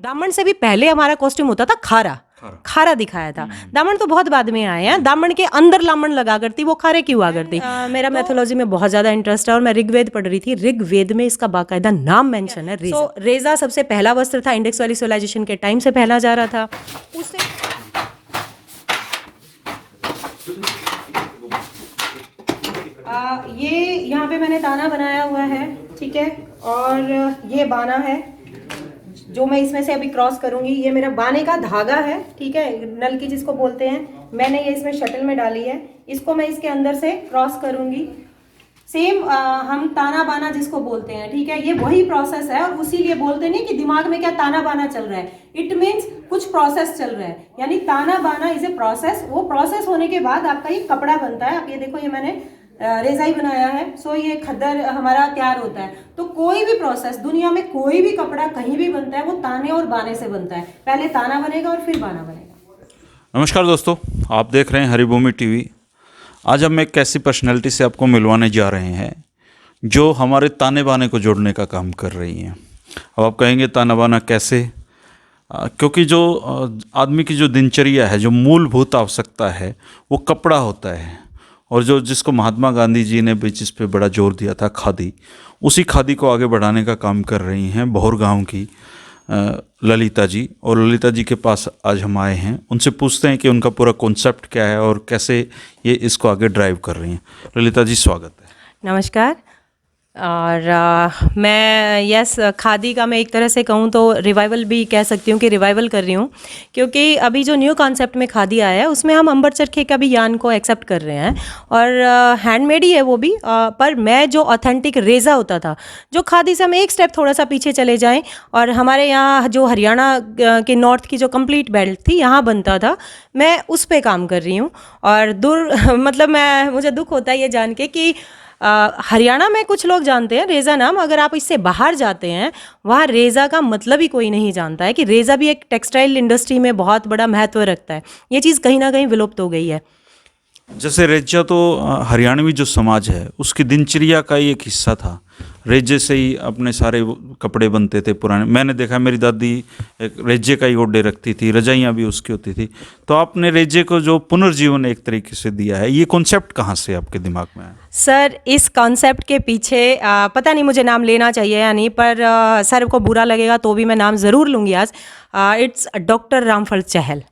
दामन से भी पहले हमारा कॉस्ट्यूम होता था खारा। खारा दिखाया था। दामन तो बहुत बाद में आए हैं। दामन के अंदर लामन लगा करती, वो खारे क्यों आ करती। मेरा मैथोलॉजी में बहुत ज्यादा इंटरेस्ट है और मैं ऋग्वेद पढ़ रही थी। ऋग्वेद में इसका बाकायदा नाम मेंशन है, रेजा। रेजा सबसे पहला वस्त्र था, इंडेक्स वैली सिविलाइजेशन के टाइम से पहना जा रहा था। उसे ये यहाँ पे मैंने ताना बनाया हुआ है, ठीक है। और ये बाना है जो मैं इसमें से अभी क्रॉस करूंगी। ये मेरा बाने का धागा है, ठीक है, नल की जिसको बोलते हैं। मैंने ये इसमें शटल में डाली है, इसको मैं इसके अंदर से क्रॉस करूंगी। सेम हम ताना बाना जिसको बोलते हैं, ठीक है, ये वही प्रोसेस है। और उसीलिए बोलते नहीं कि दिमाग में क्या ताना बाना चल रहा है, इट मीन्स कुछ प्रोसेस चल रहा है, यानी ताना बाना इज ए प्रोसेस। वो प्रोसेस होने के बाद आपका ये कपड़ा बनता है। आप ये देखो, ये मैंने रेजाई बनाया है। सो ये खद्दर हमारा तैयार होता है। तो कोई भी प्रोसेस दुनिया में, कोई भी कपड़ा कहीं भी बनता है, वो ताने और बाने से बनता है। पहले ताना बनेगा और फिर बाना बनेगा। नमस्कार दोस्तों, आप देख रहे हैं हरिभूमि टीवी। आज हम एक ऐसी पर्सनैलिटी से आपको मिलवाने जा रहे हैं जो हमारे ताने बाने को जोड़ने का काम कर रही हैं। अब आप कहेंगे ताना बाना कैसे? क्योंकि जो आदमी की जो दिनचर्या है, जो मूलभूत आवश्यकता है, वो कपड़ा होता है। और जो जिसको महात्मा गांधी जी ने भी जिस पे बड़ा जोर दिया था, खादी, उसी खादी को आगे बढ़ाने का काम कर रही हैं भौर गांव की ललिता जी। और ललिता जी के पास आज हम आए हैं, उनसे पूछते हैं कि उनका पूरा कॉन्सेप्ट क्या है और कैसे ये इसको आगे ड्राइव कर रही हैं। ललिता जी, स्वागत है। नमस्कार। और मैं खादी का मैं एक तरह से कहूँ तो रिवाइवल भी कह सकती हूँ कि रिवाइवल कर रही हूँ, क्योंकि अभी जो न्यू कॉन्सेप्ट में खादी आया है उसमें हम अंबर चरखे का भी यान को एक्सेप्ट कर रहे हैं। और हैंडमेड ही है वो भी। पर मैं जो ऑथेंटिक रेज़ा होता था, जो खादी से हम एक स्टेप थोड़ा सा पीछे चले जाएँ, और हमारे यहाँ जो हरियाणा के नॉर्थ की जो कंप्लीट बेल्ट थी, यहाँ बनता था, मैं उस पर काम कर रही हूँ। और मतलब मुझे दुख होता है ये जान के कि हरियाणा में कुछ लोग जानते हैं रेज़ा नाम, अगर आप इससे बाहर जाते हैं वहाँ रेज़ा का मतलब ही कोई नहीं जानता है कि रेज़ा भी एक टेक्सटाइल इंडस्ट्री में बहुत बड़ा महत्व रखता है। ये चीज़ कहीं ना कहीं विलुप्त हो गई है। जैसे रेजा तो हरियाणवी जो समाज है उसकी दिनचर्या का ही एक हिस्सा था। रेजे से ही अपने सारे कपड़े बनते थे पुराने। मैंने देखा, मेरी दादी एक रेजे का ही ओढ़े रखती थी, रजाइयाँ भी उसकी होती थी। तो आपने रेजे को जो पुनर्जीवन एक तरीके से दिया है, ये कॉन्सेप्ट कहाँ से आपके दिमाग में आया? सर, इस कॉन्सेप्ट के पीछे पता नहीं मुझे नाम लेना चाहिए या नहीं, पर सर को बुरा लगेगा तो भी मैं नाम ज़रूर लूँगी आज। It's doctor Ramphal Chahal.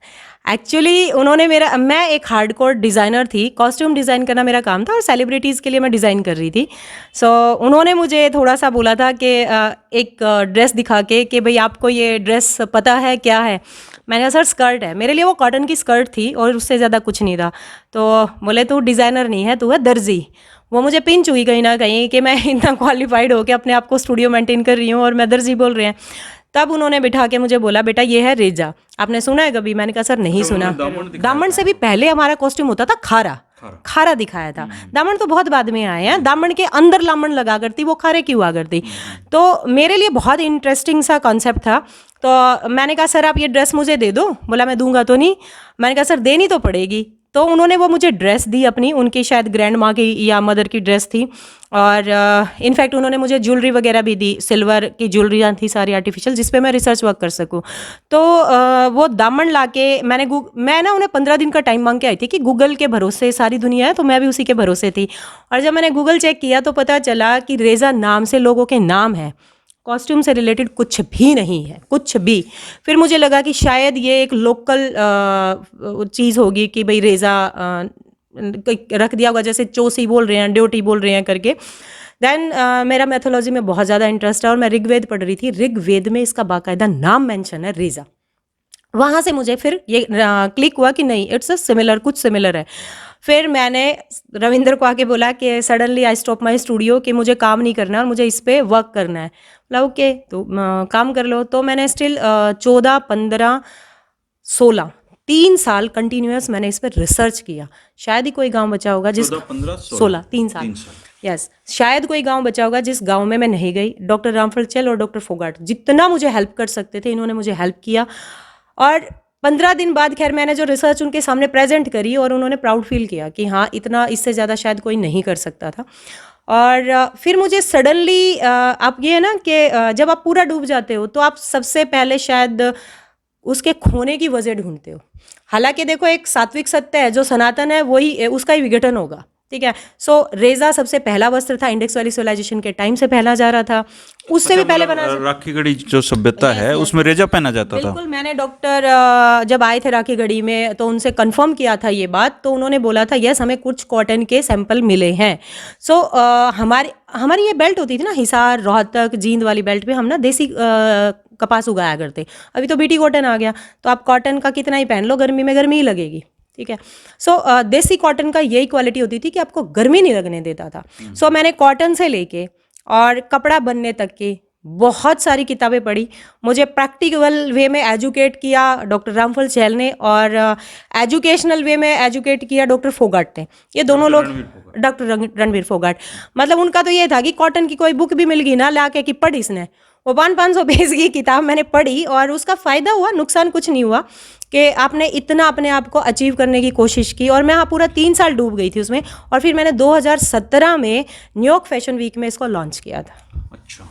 Actually उन्होंने मैं एक हार्डकोर डिज़ाइनर थी, कॉस्ट्यूम डिज़ाइन करना मेरा काम था और सेलिब्रिटीज़ के लिए मैं डिज़ाइन कर रही थी। सो उन्होंने मुझे थोड़ा सा बोला था कि एक ड्रेस दिखा के कि भाई आपको ये ड्रेस पता है क्या है। मैंने कहा सर स्कर्ट है। मेरे लिए वो कॉटन की स्कर्ट थी और उससे ज़्यादा कुछ नहीं था। तो बोले तू डिज़ाइनर नहीं है, तू है दर्जी। वो मुझे पिंच हुई कहीं ना कहीं कि मैं इतना क्वालिफाइड होकर अपने आप को स्टूडियो मेंटेन कर रही हूँ और मैं दर्जी बोल रहे हैं। तब उन्होंने बिठा के मुझे बोला, बेटा ये है रेजा, आपने सुना है कभी? मैंने कहा सर नहीं सुना। दामन से भी पहले हमारा कॉस्ट्यूम होता था खारा। खारा दिखाया था। दामन तो बहुत बाद में आए हैं। दामन के अंदर लामन लगा करती, वो खारे क्यों आ करती। तो मेरे लिए बहुत इंटरेस्टिंग सा कॉन्सेप्ट था। तो मैंने कहा सर आप ये ड्रेस मुझे दे दो। बोला मैं दूंगा तो नहीं। मैंने कहा सर देनी तो पड़ेगी। तो उन्होंने वो मुझे ड्रेस दी अपनी, उनकी शायद ग्रैंड माँ की या मदर की ड्रेस थी। और इनफैक्ट उन्होंने मुझे ज्वेलरी वगैरह भी दी, सिल्वर की ज्वेलरी थी सारी आर्टिफिशियल, जिस पे मैं रिसर्च वर्क कर सकूं। तो वो दामन लाके मैं ना उन्हें 15 दिन का टाइम मांग के आई थी कि गूगल के भरोसे सारी दुनिया है, तो मैं भी उसी के भरोसे थी। और जब मैंने गूगल चेक किया तो पता चला कि रेज़ा नाम से लोगों के नाम है, कॉस्ट्यूम से रिलेटेड कुछ भी नहीं है, कुछ भी। फिर मुझे लगा कि शायद ये एक लोकल चीज़ होगी कि भाई रेज़ा रख दिया होगा, जैसे चोसी बोल रहे हैं, ड्योटी बोल रहे हैं करके। देन मेरा मैथोलॉजी में बहुत ज़्यादा इंटरेस्ट है और मैं ऋग्वेद पढ़ रही थी। ऋग्वेद में इसका बाकायदा नाम मेंशन है, रेज़ा। वहाँ से मुझे फिर ये क्लिक हुआ कि नहीं, इट्स अ सिमिलर, कुछ सिमिलर है। फिर मैंने रविंद्र को आके बोला कि suddenly I stop my studio कि मुझे काम नहीं करना और मुझे इस पर वर्क करना है। बोला ओके तो काम कर लो। तो मैंने स्टिल 14, 15, 16 3 साल कंटिन्यूअस मैंने इस पर रिसर्च किया। शायद ही कोई गांव बचा होगा जिस 16 3 साल यस शायद कोई गांव बचा होगा जिस गांव में मैं नहीं गई। डॉक्टर रामफल चहल और डॉक्टर फोगाट जितना मुझे हेल्प कर सकते थे, इन्होंने मुझे हेल्प किया। और 15 दिन बाद खैर मैंने जो रिसर्च उनके सामने प्रेजेंट करी और उन्होंने प्राउड फील किया कि हाँ, इतना इससे ज़्यादा शायद कोई नहीं कर सकता था। और फिर मुझे सडनली आप ये है ना कि जब आप पूरा डूब जाते हो तो आप सबसे पहले शायद उसके खोने की वजह ढूंढते हो। हालांकि देखो एक सात्विक सत्य है, जो सनातन है वही उसका ही विघटन होगा, ठीक है। सो रेजा सबसे पहला वस्त्र था, इंडेक्स वैली सिविलाइजेशन के टाइम से पहना जा रहा था, उससे भी पहले बना। राखी गढ़ी जो सभ्यता है उसमें रेजा पहना जाता था। बिल्कुल, मैंने डॉक्टर जब आए थे राखी गढ़ी में तो उनसे कंफर्म किया था ये बात, तो उन्होंने बोला था यस हमें कुछ कॉटन के सैंपल मिले हैं। सो हमारी ये बेल्ट होती थी ना, हिसार रोहतक जींद वाली बेल्ट पे हम ना देसी कपास उगाया करते। अभी तो बीटी कॉटन आ गया, तो आप कॉटन का कितना ही पहन लो, गर्मी में गर्मी ही लगेगी, ठीक है। सो देसी कॉटन का यही क्वालिटी होती थी कि आपको गर्मी नहीं लगने देता था। सो मैंने कॉटन से लेके और कपड़ा बनने तक की बहुत सारी किताबें पढ़ी। मुझे प्रैक्टिकल वे में एजुकेट किया डॉक्टर रामफल चहल ने, और एजुकेशनल वे में एजुकेट किया डॉक्टर फोगाट ने। ये दोनों लोग, डॉक्टर रणवीर फोगाट, मतलब उनका तो ये था कि कॉटन की कोई बुक भी मिल गई ना ला के कि पढ़ इसने, वो 500 पेज की किताब मैंने पढ़ी और उसका फ़ायदा हुआ, नुकसान कुछ नहीं हुआ कि आपने इतना अपने आप को अचीव करने की कोशिश की। और मैं हाँ पूरा 3 साल डूब गई थी उसमें, और फिर मैंने 2017 में न्यूयॉर्क फैशन वीक में इसको लॉन्च किया था। अच्छा,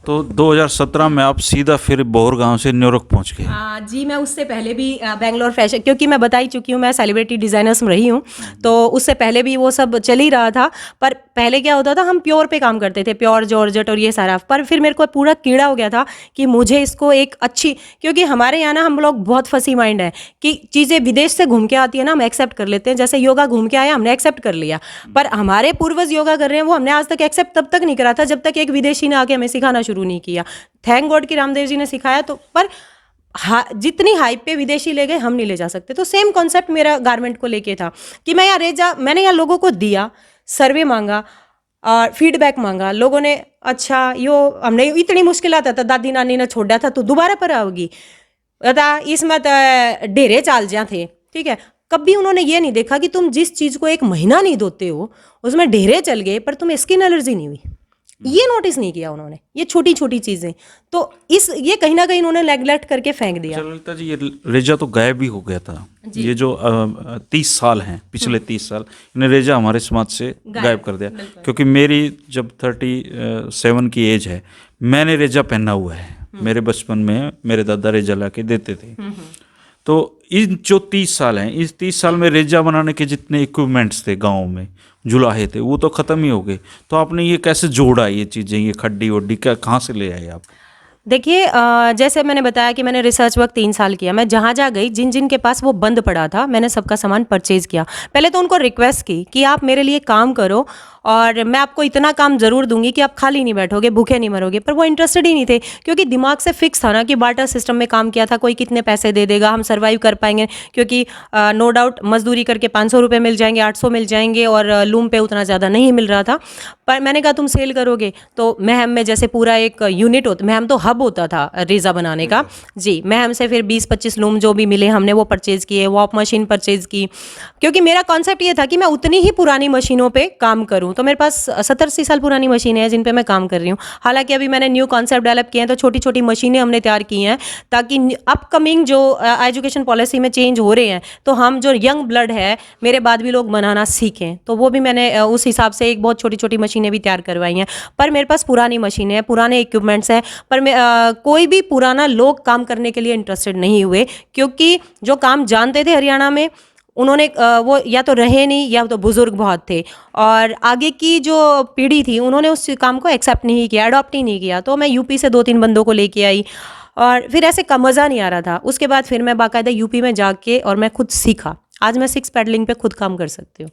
तो 2017 में आप सीधा फिर बोहर गांव से न्यूयॉर्क पहुंच गए? जी, मैं उससे पहले भी बेंगलोर फैशन, क्योंकि मैं बता ही चुकी हूँ मैं सेलिब्रिटी डिज़ाइनर्स में रही हूँ, तो उससे पहले भी वो सब चल ही रहा था। पर पहले क्या होता था, हम प्योर पे काम करते थे, प्योर जॉर्जेट और ये सारा। पर फिर मेरे को पूरा कीड़ा हो गया था कि मुझे इसको एक अच्छी, क्योंकि हमारे यहाँ ना हम लोग बहुत फसी माइंड है कि चीज़ें विदेश से घूम के आती है ना, हम एक्सेप्ट कर लेते हैं। जैसे योगा घूम के आया, हमने एक्सेप्ट कर लिया, पर हमारे पूर्वज योगा कर रहे हैं वो हमने आज तक एक्सेप्ट तब तक नहीं करा था जब तक एक विदेशी ने आके हमें सिखाना शुरू नहीं किया। थैंक गॉड कि रामदेव जी ने सिखाया, तो पर जितनी हाइप पे विदेशी ले गए हम नहीं ले जा सकते। तो सेम कॉन्सेप्ट मेरा गारमेंट को लेके था कि मैं यहाँ रेजा, मैंने यहाँ लोगों को दिया, सर्वे मांगा और फीडबैक मांगा। लोगों ने अच्छा यो हमने इतनी मुश्किल आता था, दादी नानी ने छोड़ा था तो दोबारा पर आओगी इसमें तो डेरे चाल जा थे, ठीक है। कभी उन्होंने ये नहीं देखा कि तुम जिस चीज़ को 1 महीना नहीं धोते हो उसमें डेरे चल गए पर तुम्हें स्किन एलर्जी नहीं हुई, ये नोटिस नहीं किया उन्होंने, ये छोटी छोटी चीज़ें। तो ये कहीं ना कहीं उन्होंने नेग्लेक्ट करके फेंक दिया। ललिता जी, ये रेजा तो गायब ही हो गया था। ये जो 30 साल हैं, पिछले 30 साल, इन्हें रेजा हमारे समाज से गायब कर दिया। क्योंकि मेरी जब 37 की एज है, मैंने रेजा पहना हुआ है। मेरे बचपन में मेरे दादा रेजा ला के देते थे। तो इन जो 30 साल हैं, इस 30 साल में रेजा बनाने के जितने इक्विपमेंट्स थे गाँव में, जुलाहे थे, वो तो ख़त्म ही हो गए। तो आपने ये कैसे जोड़ा, ये चीज़ें, ये खड्डी वड्डी कहाँ से ले आए आप? देखिए, जैसे मैंने बताया कि मैंने रिसर्च वर्क 3 साल किया। मैं जहाँ जहाँ गई, जिन जिन के पास वो बंद पड़ा था, मैंने सबका सामान परचेज़ किया। पहले तो उनको रिक्वेस्ट की कि आप मेरे लिए काम करो और मैं आपको इतना काम ज़रूर दूंगी कि आप खाली नहीं बैठोगे, भूखे नहीं मरोगे। पर वो इंटरेस्टेड ही नहीं थे, क्योंकि दिमाग से फिक्स था ना कि बार्टर सिस्टम में काम किया था, कोई कितने पैसे दे देगा, हम सर्वाइव कर पाएंगे। क्योंकि नो डाउट मजदूरी करके 500 रुपये मिल जाएंगे, 800 मिल जाएंगे, और लूम पे उतना ज़्यादा नहीं मिल रहा था। पर मैंने कहा तुम सेल करोगे तो महम में जैसे पूरा एक यूनिट होता, महम तो हब होता था रेज़ा बनाने का जी। महम से फिर 20-25 लूम जो भी मिले हमने वो परचेज़ किए, वॉप मशीन परचेज़ की, क्योंकि मेरा कॉन्सेप्ट ये था कि मैं उतनी ही पुरानी मशीनों पे काम करूं। तो मेरे पास 70-80 साल पुरानी मशीनें हैं जिन पे मैं काम कर रही हूँ। हालांकि अभी मैंने न्यू कॉन्सेप्ट डेवलप किए हैं, तो छोटी छोटी मशीनें हमने तैयार की हैं ताकि अपकमिंग जो एजुकेशन पॉलिसी में चेंज हो रहे हैं, तो हम जो यंग ब्लड है मेरे बाद भी लोग बनाना सीखें। तो वो भी मैंने उस हिसाब से एक बहुत छोटी छोटी मशीनें भी तैयार करवाई हैं। पर मेरे पास पुरानी मशीनें हैं, पुराने इक्विपमेंट्स हैं, पर कोई भी पुराना लोग काम करने के लिए इंटरेस्टेड नहीं हुए, क्योंकि जो काम जानते थे हरियाणा में उन्होंने वो या तो रहे नहीं या तो बुजुर्ग बहुत थे, और आगे की जो पीढ़ी थी उन्होंने उस काम को एक्सेप्ट नहीं किया, अडॉप्ट ही नहीं किया। तो मैं यूपी से 2-3 बंदों को लेके आई और फिर ऐसे का मज़ा नहीं आ रहा था। उसके बाद फिर मैं बाकायदा यूपी में जाके और मैं खुद सीखा। आज मैं 6 पैडलिंग पे खुद काम कर सकती हूँ।